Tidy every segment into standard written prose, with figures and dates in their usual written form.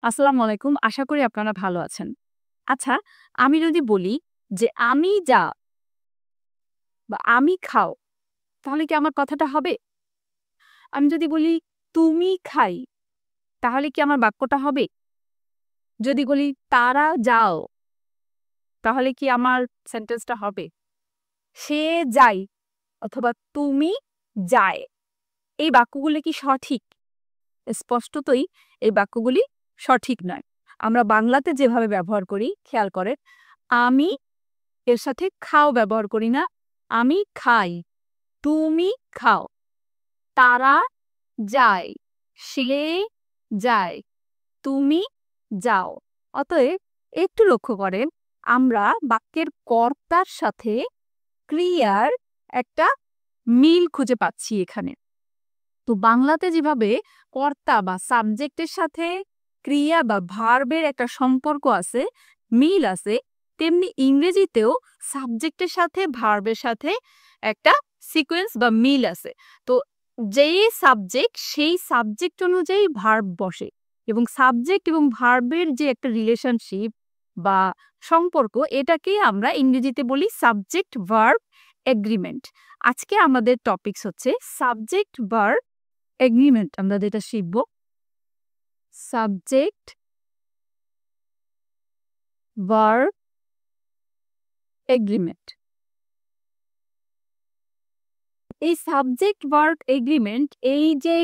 আসসালামু আলাইকুম। আশা করি আপনারা ভালো আছেন। আচ্ছা, আমি যদি বলি যে, "আমি যা" বা "আমি খাও", তাহলে কি আমার কথাটা হবে? আমি যদি বলি, "তুমি খাই", তাহলে কি আমার বাক্যটা হবে? যদি বলি, "তারা যাও", তাহলে কি আমার সেন্টেন্সটা হবে? "সে যায়" অথবা "তুমি যায়", এই বাক্যগুলো কি সঠিক? স্পষ্টতই এই বাক্যগুলি সঠিক নয়। আমরা বাংলাতে যেভাবে ব্যবহার করি, খেয়াল করেন, "আমি" এর সাথে খাও ব্যবহার করি না। আমি খাই, তুমি খাও, তারা যায়, সে যায়, তুমি যাও। অতএব একটু লক্ষ্য করেন, আমরা বাক্যের কর্তার সাথে ক্রিয়ার একটা মিল খুঁজে পাচ্ছি এখানে। তো বাংলাতে যেভাবে কর্তা বা সাবজেক্টের সাথে ক্রিয়া বা ভার্বের একটা সম্পর্ক আছে, মিল আছে, তেমনি ইংরেজিতেও সাবজেক্টের সাথে ভার্বের সাথে একটা সিকোয়েন্স বা মিল আছে। তো যেই সাবজেক্ট সেই সাবজেক্ট অনুযায়ী ভার্ব বসে এবং সাবজেক্ট এবং ভার্বের যে একটা রিলেশনশিপ বা সম্পর্ক, এটাকে আমরা ইংরেজিতে বলি সাবজেক্ট ভার্ব এগ্রিমেন্ট। আজকে আমাদের টপিকস হচ্ছে সাবজেক্ট ভার্ব এগ্রিমেন্ট। আমরা যেটা শিখব সাবজেক্ট ভার্ব এগ্রিমেন্ট। এই সাবজেক্ট ভার্ব এগ্রিমেন্ট, এই যে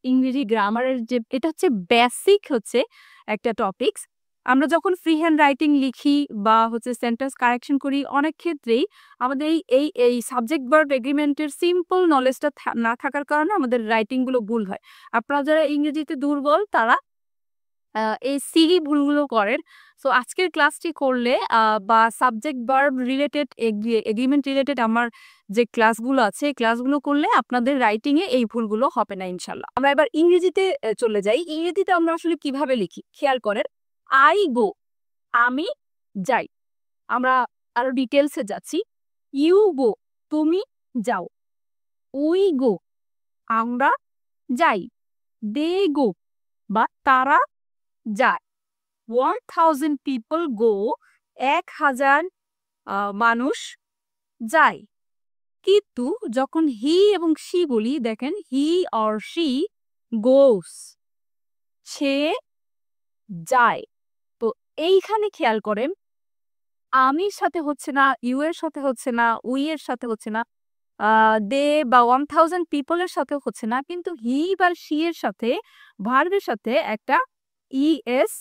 ইংরেজি গ্রামারের যে এটা হচ্ছে বেসিক হচ্ছে একটা টপিকস। আমরা যখন ফ্রি হ্যান্ড রাইটিং লিখি বা হচ্ছে সেন্টেন্স কারেকশন করি, অনেক ক্ষেত্রেই আমাদের এই এই এই সাবজেক্ট ভার্ব এগ্রিমেন্টের সিম্পল নলেজটা না থাকার কারণে আমাদের রাইটিং গুলো ভুল হয়। আপনারা যারা ইংরেজিতে দুর্বল তারা এই সিলি ভুলগুলো করেন। সো আজকের ক্লাসটি করলে বা subject verb related agreement related আমার যে ক্লাসগুলো আছে, এই ক্লাসগুলো করলে আপনাদের রাইটিং এ এই ভুলগুলো হবে না ইনশাল্লাহ। আমরা এবার ইংরেজিতে চলে যাই। ইংরেজিতে আমরা আসলে কিভাবে লিখি খেয়াল করেন। আই গো, আমি যাই। আমরা আরো ডিটেলসে যাচ্ছি। ইউ গো, তুমি যাও। উই গো, আমরা যাই। দে গো বা তারা যায়। 1000 পিপল গো, 1000 মানুষ যায়। কিন্তু যখন হি এবং শি বলি, দেখেন হি অর শি গোস, সে যায়। তো এইখানে খেয়াল করেন, আমির সাথে হচ্ছে না, ইউ এর সাথে হচ্ছে না, উই এর সাথে হচ্ছে না, দে বা 1000 পিপলের সাথেও হচ্ছে না, কিন্তু হি বা শি এর সাথে ভার্বের সাথে একটা ইএস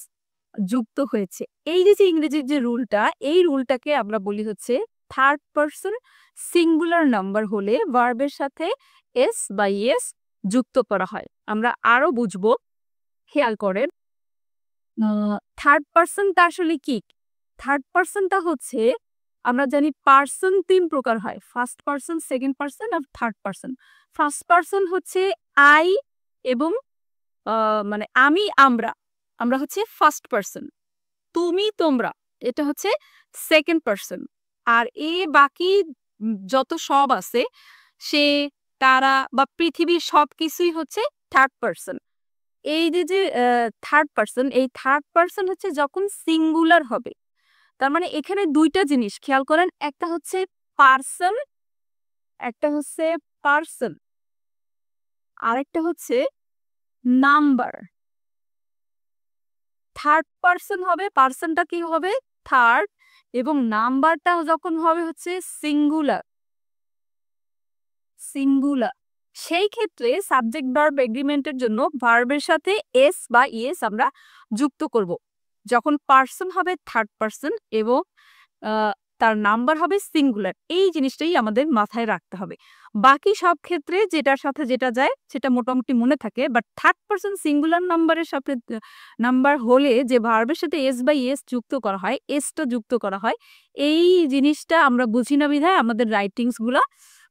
যুক্ত হয়েছে। এই যে ইংরেজির যে রুলটা, এই রুলটাকে আমরা বলি হচ্ছে থার্ড পারসন সিঙ্গুলার নাম্বার হলে ভার্বের সাথে এস বা ইএস যুক্ত করা হয়। আমরা আরো বুঝবো, খেয়াল করেন। থার্ড পারসনটা আসলে কি? থার্ড পারসনটা হচ্ছে, আমরা জানি পারসন ৩ প্রকার হয়, ফার্স্ট পারসন, সেকেন্ড পারসন আর থার্ড পারসন। ফার্স্ট পারসন হচ্ছে আই এবং মানে আমি, আমরা, আমরা হচ্ছে ফার্স্ট পারসন। তুমি, তোমরা, এটা হচ্ছে সেকেন্ড পারসন। আর বাকি যত সব আছে, সে, তারা বা পৃথিবীর সবকিছুই হচ্ছে থার্ড পারসন। এই যে থার্ড পারসন, এই থার্ড পারসন হচ্ছে যখন সিঙ্গুলার হবে। তার মানে এখানে দুইটা জিনিস খেয়াল করেন, একটা হচ্ছে পারসন, একটা হচ্ছে পারসন, আরেকটা হচ্ছে নাম্বার। থার্ড পারসন হবে, পারসনটা কি হবে থার্ড, এবং নাম্বারটা যখন হবে হচ্ছে সিঙ্গুলার। সিঙ্গুলার সেই ক্ষেত্রে সাবজেক্ট ভার্ব এগ্রিমেন্টের জন্য ভার্বের সাথে এস বা ইএস আমরা যুক্ত করব। যখন পারসন হবে থার্ড পারসন এবং তার নাম্বার হবে সিঙ্গুলার, এই জিনিসটাই আমাদের মাথায় রাখতে হবে। বাকি সব ক্ষেত্রে যেটার সাথে যেটা যায় সেটা মোটামুটি মনে থাকে, বাট থার্ড পারসন সিঙ্গুলার নাম্বারের সাথে নাম্বার হলে যে ভার্বের সাথে এস বাই এস যুক্ত করা হয়, এসটা যুক্ত করা হয়, এই জিনিসটা আমরা বুঝি না বিধায় আমাদের রাইটিংস গুলা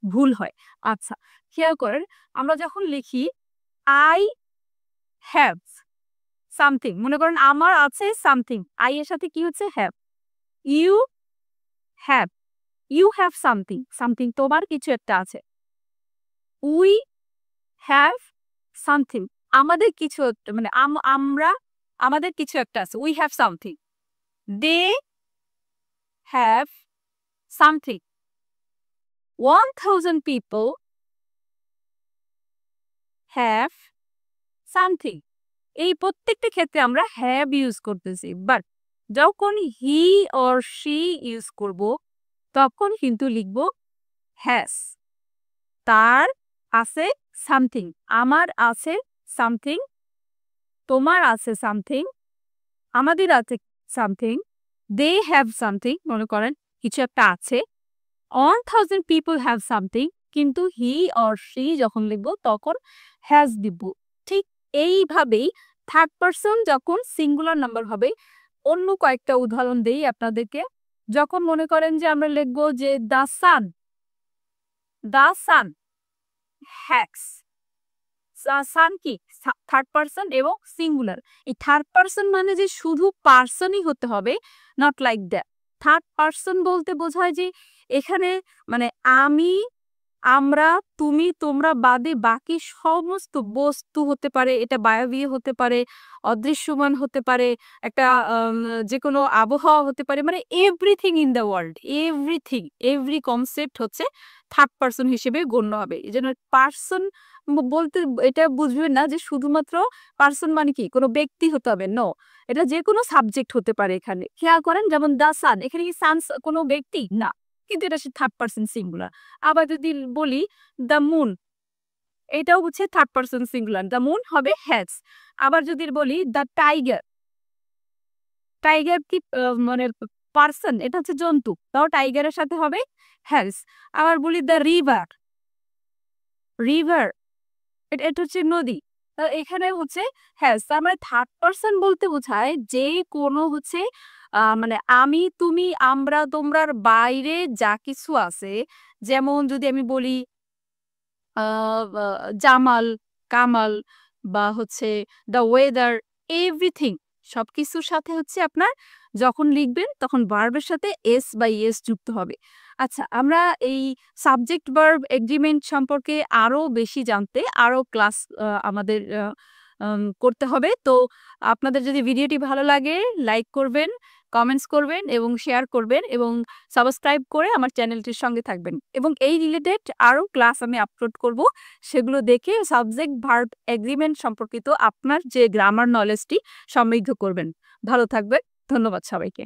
ভুল হয়। আচ্ছা, খেয়াল করেন, আমরা যখন লিখি আই হ্যাভ সামথিং, মনে করেন আমার আছে সামথিং, আই এর সাথে কি হচ্ছে have. You have, you have something, something তোমার কিছু একটা আছে। উই হ্যাভ সামথিং, আমাদের কিছু মানে আমরা আমাদের কিছু একটা আছে, we have something, they have something, 1000 people have something. এই প্রত্যেকটা ক্ষেত্রে আমরা হ্যাভ ইউজ করতেছি, বাট যখন হি অর শি ইউজ করব তখন কিন্তু লিখব হ্যাজ। তার আছে সামথিং, আমার আছে সামথিং, তোমার আছে সামথিং, আমাদের আছে সামথিং, দে হ্যাভ সামথিং, মনে করেন কিছু একটা আছে, 1000 people হ্যাভ সামথিং, কিন্তু হি অর শি যখন লিখব তখন হ্যাজ দিব। ঠিক এইভাবেই থার্ড পারসন যখন সিঙ্গুলার নাম্বার হবে, অন্য কয়েকটা উদাহরণ দেই আপনাদেরকে। যখন মনে করেন যে আমরা লিখবো যে দ্য সান হ্যাক্স, সান কি থার্ড পারসন এবং সিঙ্গুলার। এই থার্ড পারসন মানে যে শুধু পার্সনই হতে হবে, not like that. Third person বলতে বোঝায় যে এখানে মানে আমি, আমরা, তুমি, তোমরা বাদে বাকি সমস্ত বস্তু হতে পারে, এটা বায়বীয় হতে পারে, অদৃশ্যমান হতে পারে, একটা যে কোনো আবহাওয়া হতে পারে, মানে everything in the world, everything, every concept হচ্ছে থার্ড পারসন হিসেবে গণ্য হবে। এই জন্য পার্সন বলতে এটা বুঝবেন না যে শুধুমাত্র পার্সন মানে কি কোনো ব্যক্তি হতে হবে, নো, এটা যে কোনো সাবজেক্ট হতে পারে। এখানে খেয়াল করেন, যেমন দ্য সান, এখানে কি সান কোনো ব্যক্তি না, কিন্তু এটা থার্ড পারসন সিঙ্গুলার। আবার যদি বলি দ্য মুন, এটাও হচ্ছে third person singular, the moon হবে হ্যাজ। আবার যদি বলি দ্য টাইগার, টাইগার কি মানে পার্সন, এটা হচ্ছে জন্তু, তাও টাইগারের সাথে হবে হ্যাজ। আবার বলি দ্য রিভার, রিভার এটা হচ্ছে নদী, এখানে হচ্ছে হ্যাজ। তার মানে থার্ড পারসন বলতে বোঝায় যে কোনো হচ্ছে মানে আমি, তুমি, আমরা, তোমরার বাইরে যা কিছু আছে। যেমন যদি আমি বলি জামাল, কামাল, বা হচ্ছে দ্য ওয়েদার, এভরিথিং, সবকিছুর সাথে হচ্ছে আপনার যখন লিখবেন তখন ভার্বের সাথে এস বা ইএস যুক্ত হবে। আচ্ছা, আমরা এই সাবজেক্ট ভার্ব এগ্রিমেন্ট সম্পর্কে আরো বেশি জানতে আরো ক্লাস আমাদের করতে হবে। তো আপনাদের যদি ভিডিওটি ভালো লাগে লাইক করবেন, কমেন্টস করবেন এবং শেয়ার করবেন এবং সাবস্ক্রাইব করে আমার চ্যানেলটির সঙ্গে থাকবেন। এবং এই রিলেটেড আরও ক্লাস আমি আপলোড করব, সেগুলো দেখে সাবজেক্ট ভার্ব এগ্রিমেন্ট সম্পর্কিত আপনার যে গ্রামার নলেজটি সমৃদ্ধ করবেন। ভালো থাকবেন, ধন্যবাদ সবাইকে।